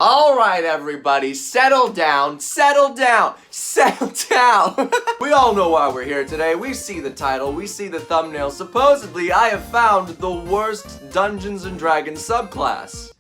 Alright everybody, settle down, settle down, settle down. We all know why we're here today. We see the title, we see the thumbnail. Supposedly, I have found the worst Dungeons & Dragons subclass.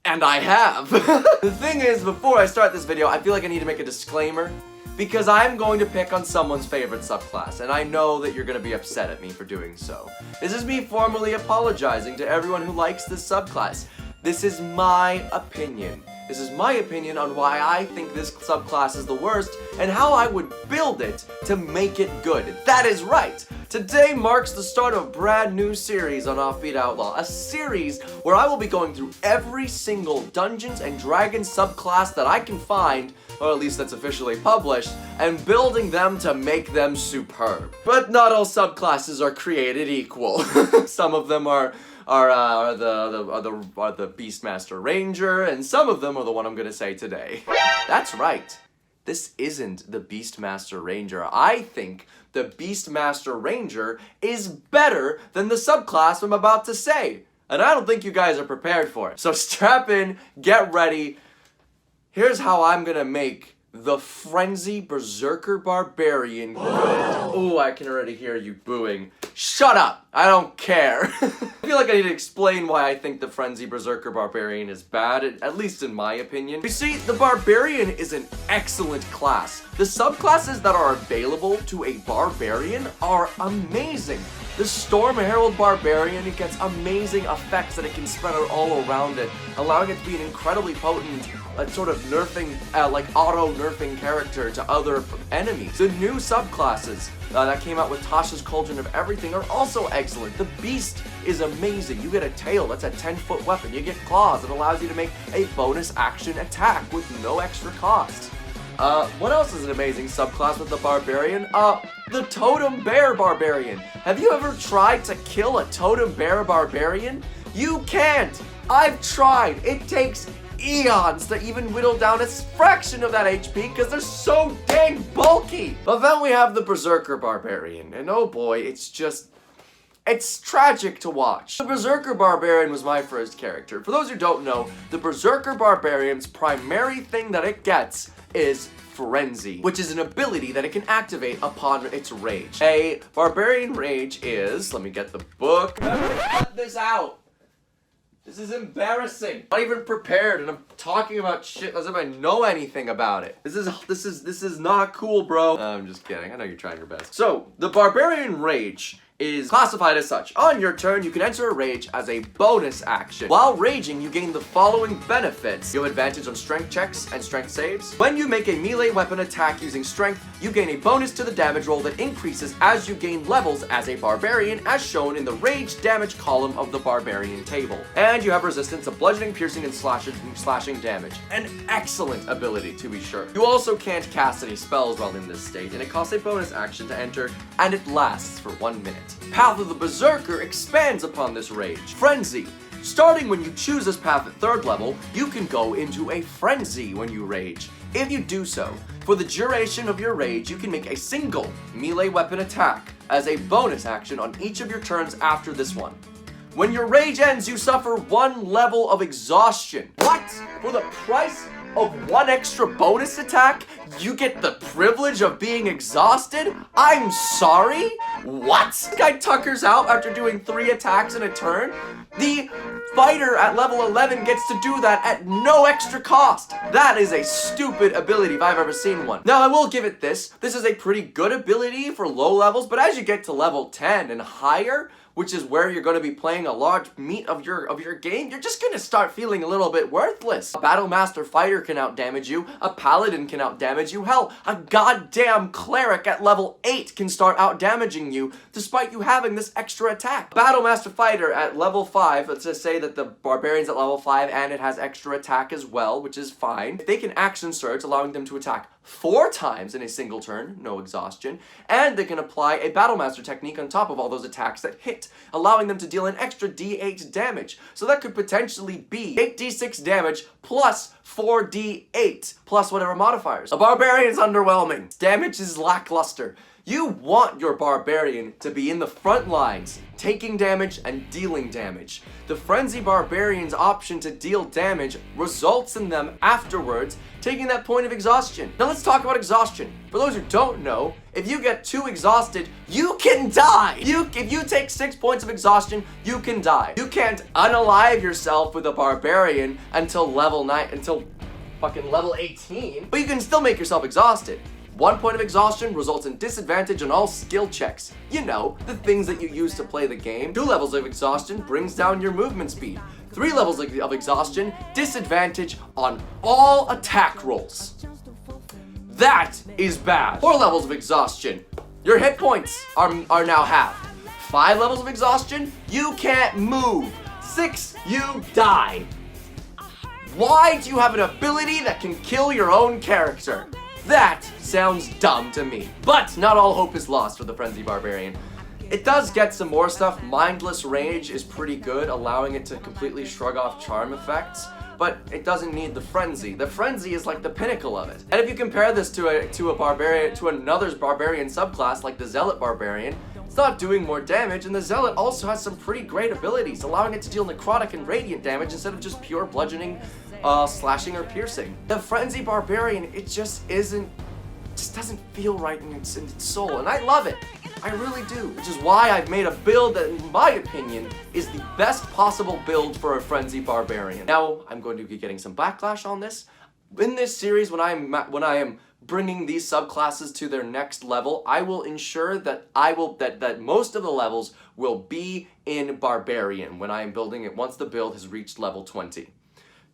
And I have. The thing is, before I start this video, I feel like I need to make a disclaimer. Because I'm going to pick on someone's favorite subclass, and I know that you're going to be upset at me for doing so. This is me formally apologizing to everyone who likes this subclass. This is my opinion. This is my opinion on why I think this subclass is the worst, and how I would build it to make it good. That is right! Today marks the start of a brand new series on Offbeat Outlaw. A series where I will be going through every single Dungeons & Dragons subclass that I can find, or at least that's officially published, and building them to make them superb. But not all subclasses are created equal. Some of them are the Beastmaster Ranger, and some of them are the one I'm gonna say today. That's right. This isn't the Beastmaster Ranger. I think the Beastmaster Ranger is better than the subclass I'm about to say. And I don't think you guys are prepared for it. So strap in, get ready. Here's how I'm gonna make the Frenzy Berserker Barbarian good. Ooh, I can already hear you booing. Shut up! I don't care. I feel like I need to explain why I think the Frenzy Berserker Barbarian is bad, at least in my opinion. You see, the Barbarian is an excellent class. The subclasses that are available to a Barbarian are amazing. The Storm Herald Barbarian, it gets amazing effects that it can spread out all around it, allowing it to be an incredibly potent sort of nerfing, like auto-nerfing character to other enemies. The new subclasses that came out with Tasha's Cauldron of Everything are also excellent. The Beast is amazing. You get a tail, that's a 10-foot weapon. You get claws, it allows you to make a bonus action attack with no extra cost. What else is an amazing subclass with the Barbarian? The Totem Bear Barbarian. Have you ever tried to kill a Totem Bear Barbarian? You can't! I've tried! It takes eons to even whittle down a fraction of that HP because they're so dang bulky! But then we have the Berserker Barbarian, and oh boy, it's tragic to watch. The Berserker Barbarian was my first character. For those who don't know, the Berserker Barbarian's primary thing that it gets is Frenzy, which is an ability that it can activate upon its rage. A Barbarian Rage is, let me get the book, cut this out. This is embarrassing. I'm not even prepared, and I'm talking about shit as if I know anything about it. This is not cool, bro. I'm just kidding. I know you're trying your best. So, the Barbarian Rage is classified as such. On your turn, you can enter a rage as a bonus action. While raging, you gain the following benefits. You have advantage on strength checks and strength saves. When you make a melee weapon attack using strength, you gain a bonus to the damage roll that increases as you gain levels as a barbarian, as shown in the rage damage column of the barbarian table. And you have resistance to bludgeoning, piercing, and slashing damage. An excellent ability, to be sure. You also can't cast any spells while in this state, and it costs a bonus action to enter, and it lasts for 1 minute. Path of the Berserker expands upon this rage. Frenzy. Starting when you choose this path at 3rd level, you can go into a frenzy when you rage. If you do so, for the duration of your rage, you can make a single melee weapon attack as a bonus action on each of your turns after this one. When your rage ends, you suffer 1 level of exhaustion. What? For the price of 1 extra bonus attack, you get the privilege of being exhausted? I'm sorry? What? This guy tuckers out after doing 3 attacks in a turn? The fighter at level 11 gets to do that at no extra cost. That is a stupid ability if I've ever seen one. Now, I will give it this. This is a pretty good ability for low levels, but as you get to level 10 and higher, which is where you're going to be playing a large meat of your game, you're just going to start feeling a little bit worthless. A Battlemaster Fighter can outdamage you, a Paladin can outdamage you, hell, a goddamn Cleric at level 8 can start outdamaging you, despite you having this extra attack. Battlemaster Fighter at level 5, let's just say that the Barbarian's at level 5 and it has extra attack as well, which is fine. They can action surge, allowing them to attack 4 times in a single turn, no exhaustion, and they can apply a Battlemaster technique on top of all those attacks that hit, allowing them to deal an extra d8 damage. So that could potentially be 8d6 damage plus 4d8 plus whatever modifiers. A Barbarian's underwhelming. Damage is lackluster. You want your Barbarian to be in the front lines, taking damage and dealing damage. The Frenzy Barbarian's option to deal damage results in them afterwards taking that point of exhaustion. Now let's talk about exhaustion. For those who don't know, if you get too exhausted, you can die. If you take 6 points of exhaustion, you can die. You can't unalive yourself with a Barbarian until level 9, until fucking level 18, but you can still make yourself exhausted. 1 point of exhaustion results in disadvantage on all skill checks. You know, the things that you use to play the game. 2 levels of exhaustion brings down your movement speed. 3 levels of exhaustion, disadvantage on all attack rolls. That is bad. 4 levels of exhaustion, your hit points are now half. 5 levels of exhaustion, you can't move. 6, you die. Why do you have an ability that can kill your own character? That sounds dumb to me. But not all hope is lost for the Frenzy Barbarian. It does get some more stuff. Mindless Rage is pretty good, allowing it to completely shrug off charm effects, but it doesn't need the Frenzy. The Frenzy is like the pinnacle of it. And if you compare this to another Barbarian subclass like the Zealot Barbarian, it's not doing more damage, and the Zealot also has some pretty great abilities, allowing it to deal necrotic and radiant damage instead of just pure bludgeoning, slashing, or piercing. The Frenzy Barbarian, it just doesn't feel right in its soul, and I love it. I really do, which is why I've made a build that, in my opinion, is the best possible build for a Frenzy Barbarian. Now, I'm going to be getting some backlash on this. In this series, when I am bringing these subclasses to their next level, I will ensure that that most of the levels will be in Barbarian when I am building it once the build has reached level 20.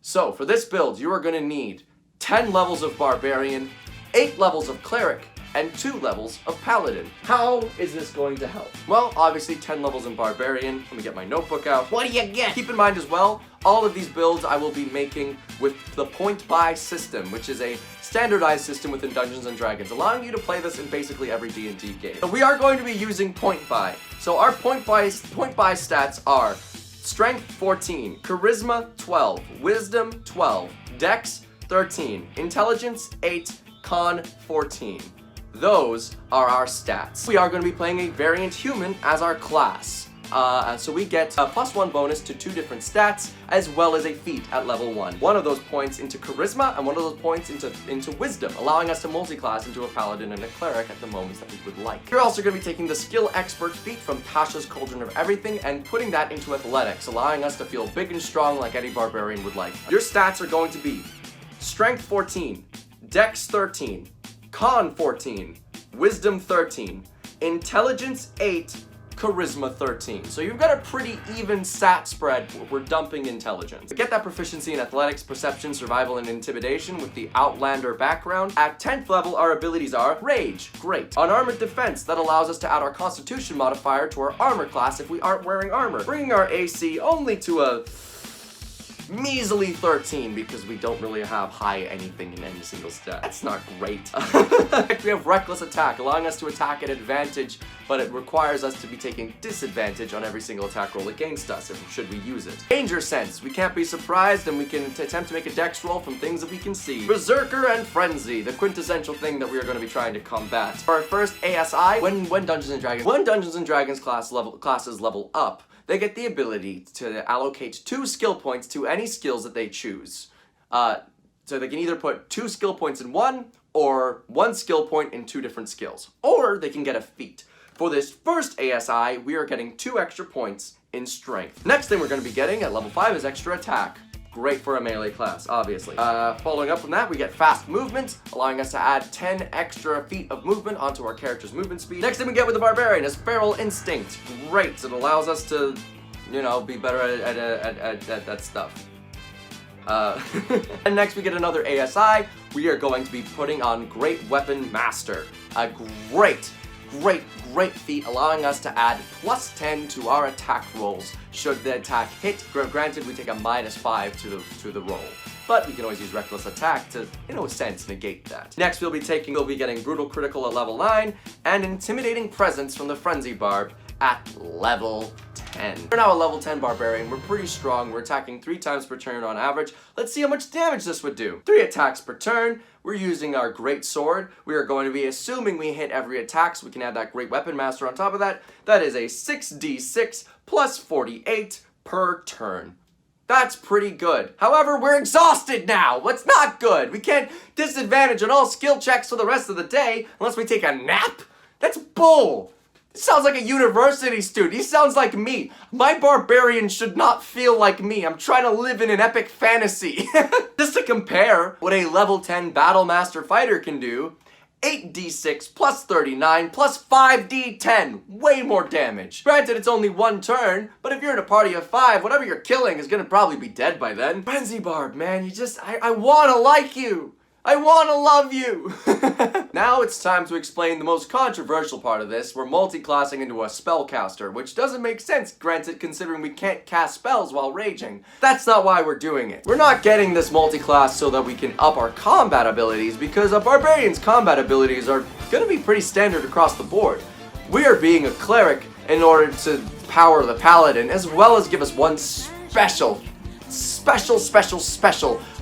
So, for this build, you are going to need 10 levels of Barbarian, 8 levels of Cleric, and 2 levels of Paladin. How is this going to help? Well, obviously 10 levels in Barbarian. Let me get my notebook out. What do you get? Keep in mind as well, all of these builds I will be making with the point buy system, which is a standardized system within Dungeons & Dragons, allowing you to play this in basically every D&D game. But we are going to be using point buy. So our point buy stats are Strength 14, Charisma 12, Wisdom 12, Dex 13, Intelligence 8, Con 14. Those are our stats. We are going to be playing a variant human as our class. So we get a +1 bonus to 2 different stats, as well as a feat at level 1. One of those points into Charisma, and one of those points into Wisdom, allowing us to multiclass into a Paladin and a Cleric at the moments that we would like. You're also going to be taking the Skill Expert feat from Tasha's Cauldron of Everything and putting that into Athletics, allowing us to feel big and strong like any Barbarian would like. Your stats are going to be Strength 14, Dex 13, Con 14, Wisdom 13, Intelligence 8, Charisma 13. So you've got a pretty even stat spread. We're dumping intelligence. To get that proficiency in athletics, perception, survival, and intimidation with the Outlander background, at 10th level our abilities are Rage, great. Unarmored Defense, that allows us to add our Constitution modifier to our armor class if we aren't wearing armor, bringing our AC only to a measly 13 because we don't really have high anything in any single stat. That's not great. We have Reckless Attack, allowing us to attack at advantage, but it requires us to be taking disadvantage on every single attack roll against us should we use it. Danger Sense, we can't be surprised and we can attempt to make a dex roll from things that we can see. Berserker and Frenzy, the quintessential thing that we are going to be trying to combat. For our first ASI, when Dungeons & Dragons classes level up, they get the ability to allocate 2 skill points to any skills that they choose. So they can either put 2 skill points in one, or 1 skill point in 2 different skills. Or they can get a feat. For this first ASI, we are getting 2 extra points in strength. Next thing we're going to be getting at level 5 is extra attack. Great for a melee class, obviously. Following up from that, we get fast movement, allowing us to add 10 extra feet of movement onto our character's movement speed. Next thing we get with the Barbarian is Feral Instinct. Great, it allows us to, you know, be better at that stuff. And next we get another ASI. We are going to be putting on Great Weapon Master. A great feat, allowing us to add +10 to our attack rolls should the attack hit. Granted, we take a -5 to the roll, but we can always use Reckless Attack to, in a sense, negate that. Next, we'll be getting Brutal Critical at level 9 and Intimidating Presence from the Frenzy Barb at level 10. 10. We're now a level 10 barbarian. We're pretty strong. We're attacking 3 times per turn on average. Let's see how much damage this would do. 3 attacks per turn. We're using our great sword. We are going to be assuming we hit every attack, so we can add that great weapon master on top of that. That is a 6d6 plus 48 per turn. That's pretty good. However, we're exhausted now. What's not good? We can't disadvantage on all skill checks for the rest of the day unless we take a nap? That's bull. He sounds like a university student. He sounds like me. My barbarian should not feel like me. I'm trying to live in an epic fantasy. Just to compare what a level 10 Battle Master fighter can do, 8d6 plus 39 plus 5d10. Way more damage. Granted, it's only 1 turn, but if you're in a party of 5, whatever you're killing is gonna probably be dead by then. Frenzy Barb, man, I wanna like you. I wanna love you! Now it's time to explain the most controversial part of this. We're multiclassing into a spellcaster, which doesn't make sense, granted, considering we can't cast spells while raging. That's not why we're doing it. We're not getting this multiclass so that we can up our combat abilities, because a barbarian's combat abilities are gonna be pretty standard across the board. We are being a cleric in order to power the paladin, as well as give us one special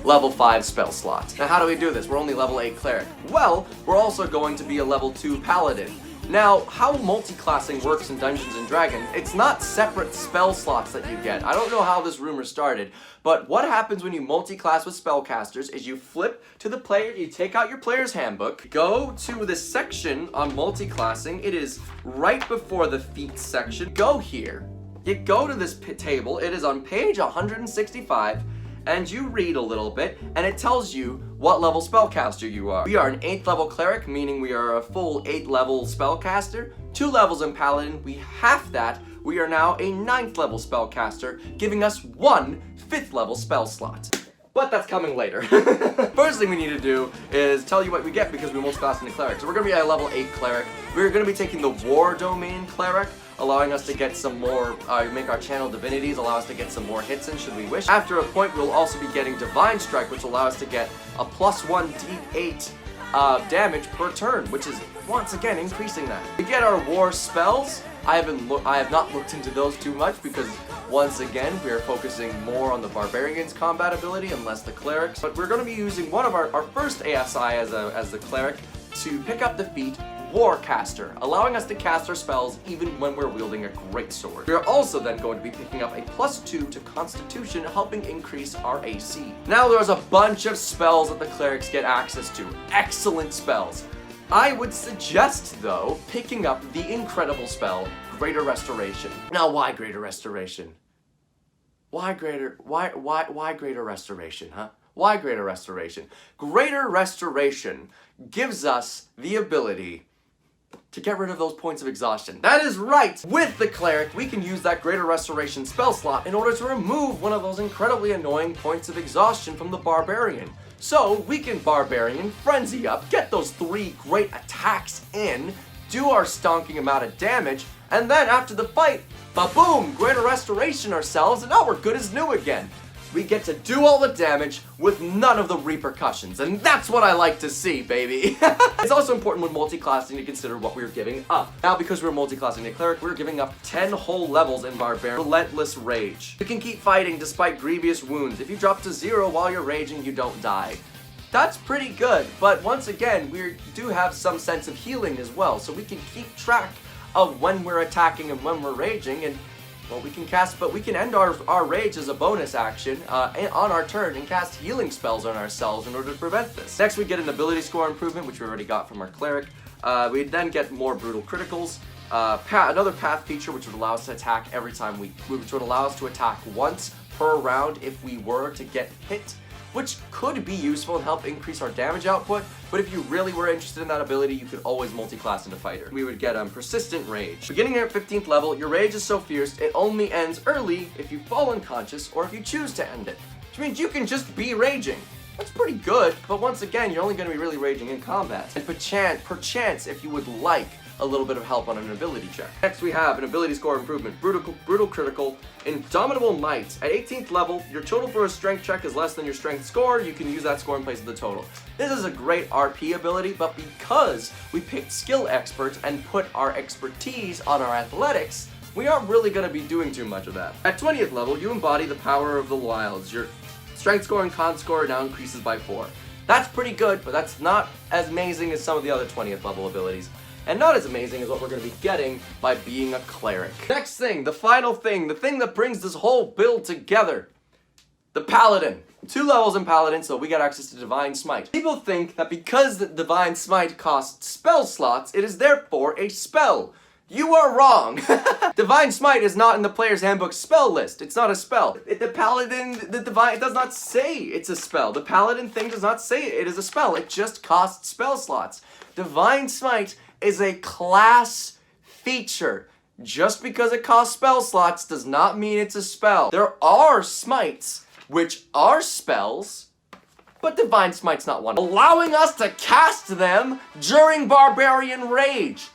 level 5 spell slot. Now how do we do this? We're only level 8 cleric. Well, we're also going to be a level 2 paladin. Now, how multiclassing works in Dungeons & Dragons, it's not separate spell slots that you get. I don't know how this rumor started, but what happens when you multiclass with spellcasters is you flip to the player, you take out your player's handbook, go to the section on multiclassing. It is right before the feats section. Go here. You go to this table, it is on page 165, and you read a little bit, and it tells you what level spellcaster you are. We are an 8th level cleric, meaning we are a full 8 level spellcaster. 2 levels in paladin, we half that. We are now a 9th level spellcaster, giving us 1 5th level spell slot. But that's coming later. First thing we need to do is tell you what we get because we multiclass into cleric. So we're gonna be a level 8 cleric. We're gonna be taking the war domain cleric, allowing us to get some more, make our channel divinities, allow us to get some more hits in should we wish. After a point, we'll also be getting Divine Strike, which will allow us to get a +1 d8 damage per turn, which is once again increasing that. We get our war spells. I have not looked into those too much because once again we are focusing more on the barbarian's combat ability and less the clerics. But we're going to be using one of our first ASI as the cleric to pick up the feat Warcaster, allowing us to cast our spells even when we're wielding a greatsword. We are also then going to be picking up a +2 to Constitution, helping increase our AC. Now there's a bunch of spells that the clerics get access to. Excellent spells. I would suggest, though, picking up the incredible spell, Greater Restoration. Now, why Greater Restoration? Why Greater Restoration, huh? Why Greater Restoration? Greater Restoration gives us the ability to get rid of those points of exhaustion. That is right! With the cleric, we can use that Greater Restoration spell slot in order to remove one of those incredibly annoying points of exhaustion from the barbarian. So we can barbarian, frenzy up, get those 3 great attacks in, do our stonking amount of damage, and then after the fight, ba-boom, Greater Restoration ourselves, and now we're good as new again. We get to do all the damage with none of the repercussions, and that's what I like to see, baby. It's also important when multiclassing to consider what we're giving up. Now, because we're multiclassing the cleric, we're giving up 10 whole levels in Barbarian. Relentless Rage. You can keep fighting despite grievous wounds. If you drop to 0 while you're raging, you don't die. That's pretty good, but once again, we do have some sense of healing as well, so we can keep track of when we're attacking and when we're raging, and well, we can end our rage as a bonus action on our turn and cast healing spells on ourselves in order to prevent this. Next, we get an ability score improvement, which we already got from our cleric. We then get more brutal criticals. Another path feature, which would allow us to attack every time which would allow us to attack once per round if we were to get hit, which could be useful and help increase our damage output, but if you really were interested in that ability, you could always multi-class into fighter. We would get Persistent Rage. Beginning at 15th level, your rage is so fierce, it only ends early if you fall unconscious or if you choose to end it, which means you can just be raging. That's pretty good, but once again, you're only going to be really raging in combat. And perchance, if you would like a little bit of help on an ability check. Next we have an ability score improvement, brutal critical, Indomitable Might. At 18th level, your total for a strength check is less than your strength score. You can use that score in place of the total. This is a great RP ability, but because we picked skill expert and put our expertise on our athletics, we aren't really going to be doing too much of that. At 20th level, you embody the power of the wilds. Your strength score and con score now increases by 4. That's pretty good, but that's not as amazing as some of the other 20th level abilities. And not as amazing as what we're going to be getting by being a cleric. Next thing, the final thing, the thing that brings this whole build together. The Paladin. 2 levels in Paladin, so we get access to Divine Smite. People think that because the Divine Smite costs spell slots, it is therefore a spell. You are wrong. Divine Smite is not in the player's handbook spell list. It's not a spell. The Paladin, it does not say it's a spell. The Paladin thing does not say it is a spell. It just costs spell slots. Divine Smite is a class feature. Just because it costs spell slots does not mean it's a spell. There are smites which are spells, but Divine Smite's not one, allowing us to cast them during Barbarian Rage.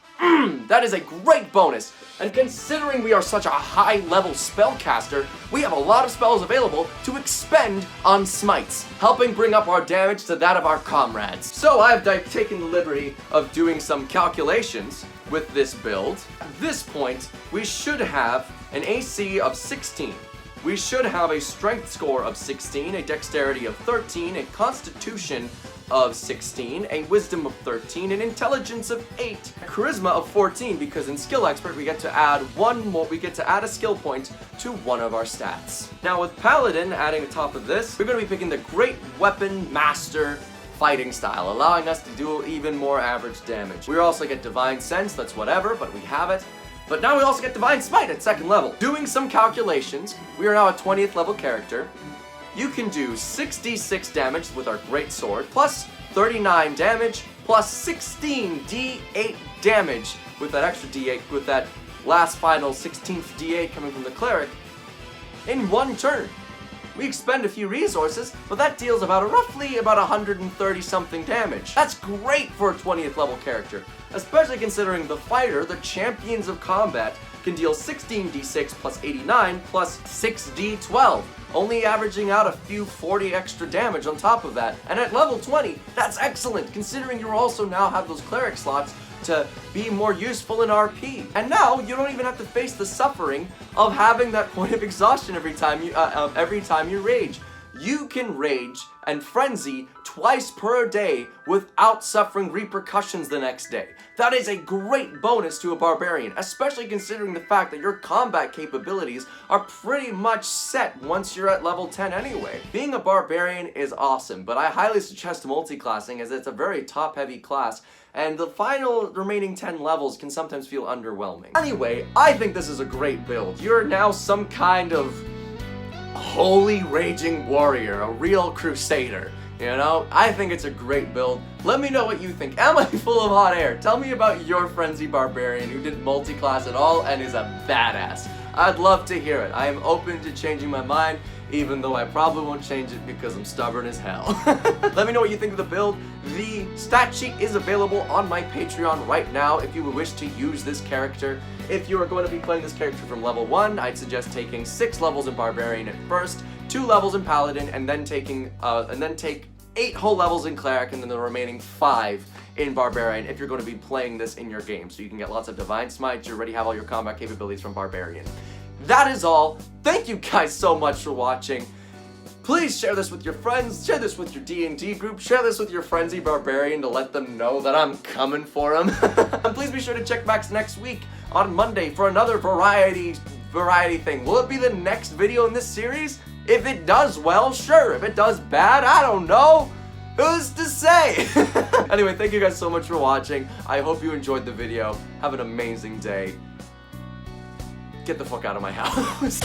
That is a great bonus, and considering we are such a high-level spellcaster, we have a lot of spells available to expend on smites, helping bring up our damage to that of our comrades. So I've taken the liberty of doing some calculations with this build. At this point, we should have an AC of 16. We should have a strength score of 16, a dexterity of 13, a constitution of 16, a wisdom of 13, an intelligence of 8, a charisma of 14, because in skill expert we get to add a skill point to one of our stats. Now with Paladin adding atop of this, we're going to be picking the Great Weapon Master fighting style, allowing us to do even more average damage. We also get Divine Sense, that's whatever, but we have it. But now we also get Divine Smite at 2nd level. Doing some calculations, we are now a 20th level character. You can do 6d6 damage with our Great Sword, plus 39 damage, plus 16 d8 damage with that extra d8, with that last final 16th d8 coming from the Cleric, in one turn. We expend a few resources, but that deals roughly about 130 something damage. That's great for a 20th level character, especially considering the fighter, the champions of combat, can deal 16d6 plus 89 plus 6d12, only averaging out a few 40 extra damage on top of that. And at level 20, that's excellent, considering you also now have those cleric slots to be more useful in RP. And now you don't even have to face the suffering of having that point of exhaustion every time you rage. You can rage and frenzy twice per day without suffering repercussions the next day. That is a great bonus to a barbarian, especially considering the fact that your combat capabilities are pretty much set once you're at level 10 anyway. Being a barbarian is awesome, but I highly suggest multiclassing as it's a very top-heavy class, and the final remaining 10 levels can sometimes feel underwhelming. Anyway, I think this is a great build. You're now some kind of holy raging warrior, a real crusader. You know, I think it's a great build. Let me know what you think. Am I full of hot air? Tell me about your frenzy barbarian who didn't multiclass at all and is a badass. I'd love to hear it. I am open to changing my mind, even though I probably won't change it because I'm stubborn as hell. Let me know what you think of the build. The stat sheet is available on my Patreon right now if you would wish to use this character. If you are going to be playing this character from level 1, I'd suggest taking 6 levels in Barbarian at first, 2 levels in Paladin, and then take 8 whole levels in Cleric, and then the remaining 5 in Barbarian if you're going to be playing this in your game, so you can get lots of Divine Smite. You already have all your combat capabilities from Barbarian. That is all. Thank you guys so much for watching. Please share this with your friends, share this with your D&D group, share this with your Frenzy Barbarian to let them know that I'm coming for them. And please be sure to check back next week on Monday for another variety thing. Will it be the next video in this series? If it does well, sure. If it does bad, I don't know. Who's to say? Anyway, thank you guys so much for watching. I hope you enjoyed the video. Have an amazing day. Get the fuck out of my house.